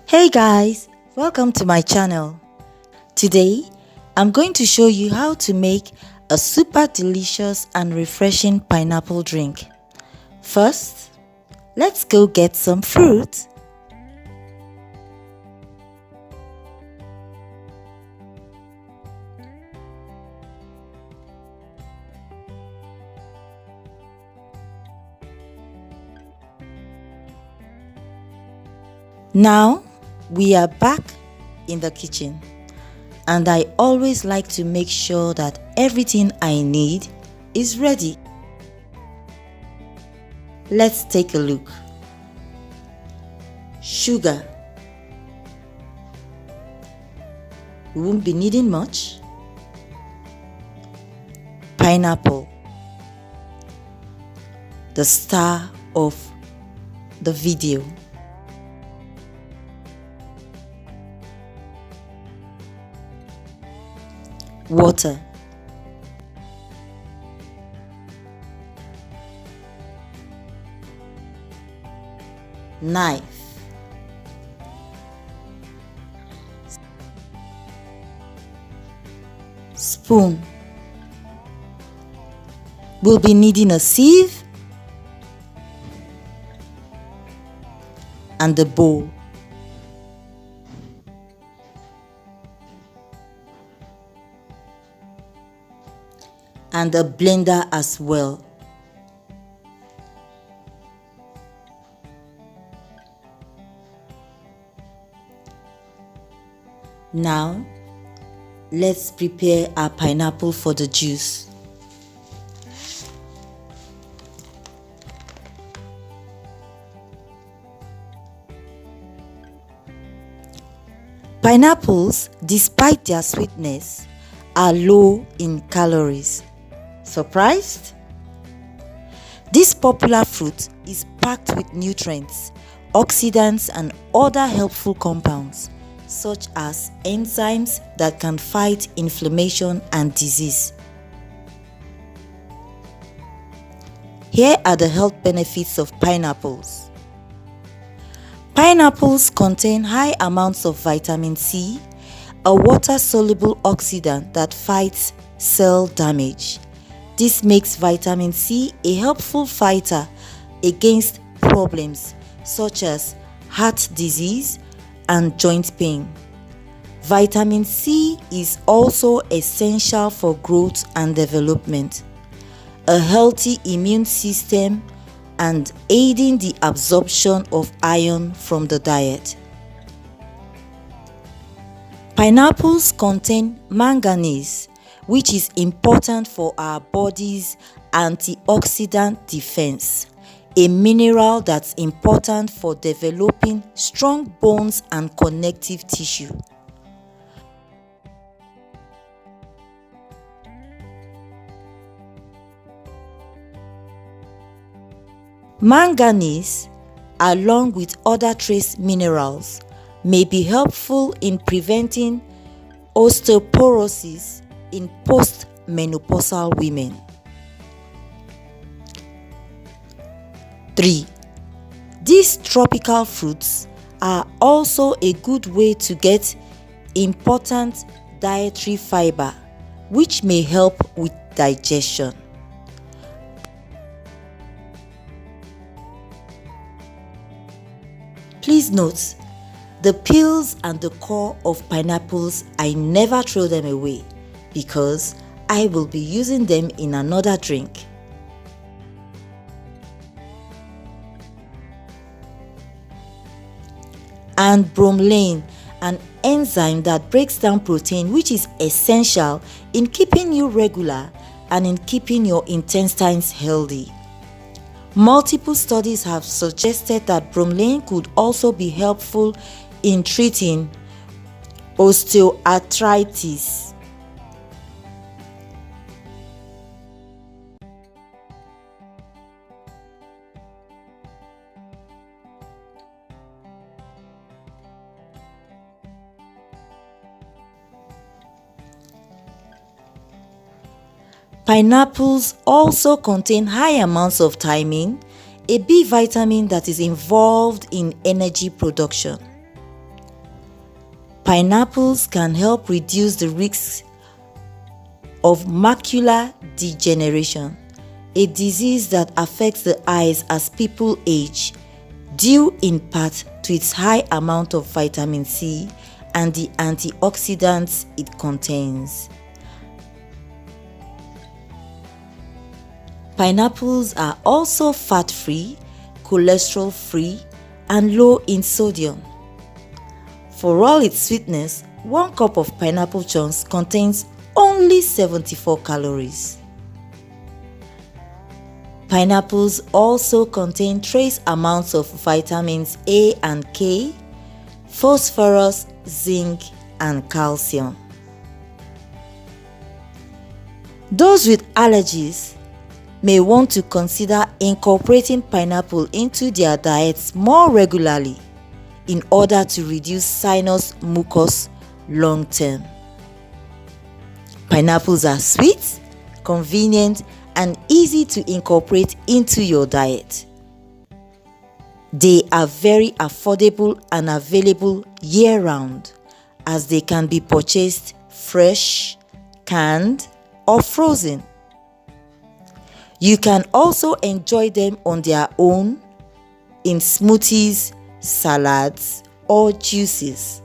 Hey guys, welcome to my channel. Today, I'm going to show you how to make a super delicious and refreshing pineapple drink. First, let's go get some fruit. Now, we are back in the kitchen, and I always like to make sure that everything I need is ready. Let's take a look. Sugar. We won't be needing much. Pineapple, the star of the video. Water, knife, spoon. We'll be needing a sieve and a bowl. And a blender as well. Now, let's prepare our pineapple for the juice. Pineapples, despite their sweetness, are low in calories. Surprised? This popular fruit is packed with nutrients, oxidants, and other helpful compounds, such as enzymes that can fight inflammation and disease. Here are the health benefits of pineapples. Pineapples contain high amounts of vitamin C, a water-soluble oxidant that fights cell damage. This makes vitamin C a helpful fighter against problems such as heart disease and joint pain. Vitamin C is also essential for growth and development, a healthy immune system, and aiding the absorption of iron from the diet. Pineapples contain manganese, which is important for our body's antioxidant defense, a mineral that's important for developing strong bones and connective tissue. Manganese, along with other trace minerals, may be helpful in preventing osteoporosis in post-menopausal women. 3. These tropical fruits are also a good way to get important dietary fiber, which may help with digestion. Please note, the peels and the core of pineapples, I never throw them away because I will be using them in another drink. And bromelain, an enzyme that breaks down protein, which is essential in keeping you regular and in keeping your intestines healthy. Multiple studies have suggested that bromelain could also be helpful in treating osteoarthritis. Pineapples also contain high amounts of thiamine, a B vitamin that is involved in energy production. Pineapples can help reduce the risk of macular degeneration, a disease that affects the eyes as people age, due in part to its high amount of vitamin C and the antioxidants it contains. Pineapples are also fat-free, cholesterol-free, and low in sodium. For all its sweetness, 1 cup of pineapple chunks contains only 74 calories. Pineapples also contain trace amounts of vitamins A and K, phosphorus, zinc, and calcium. Those with allergies may want to consider incorporating pineapple into their diets more regularly in order to reduce sinus mucus long term. Pineapples are sweet, convenient, and easy to incorporate into your diet. They are very affordable and available year-round, as they can be purchased fresh, canned, or frozen. You can also enjoy them on their own in smoothies, salads, or juices.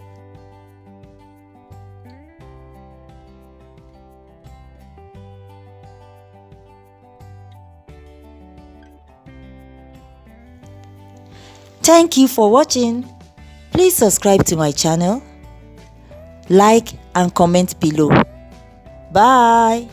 Thank you for watching. Please subscribe to my channel, like and comment below. Bye.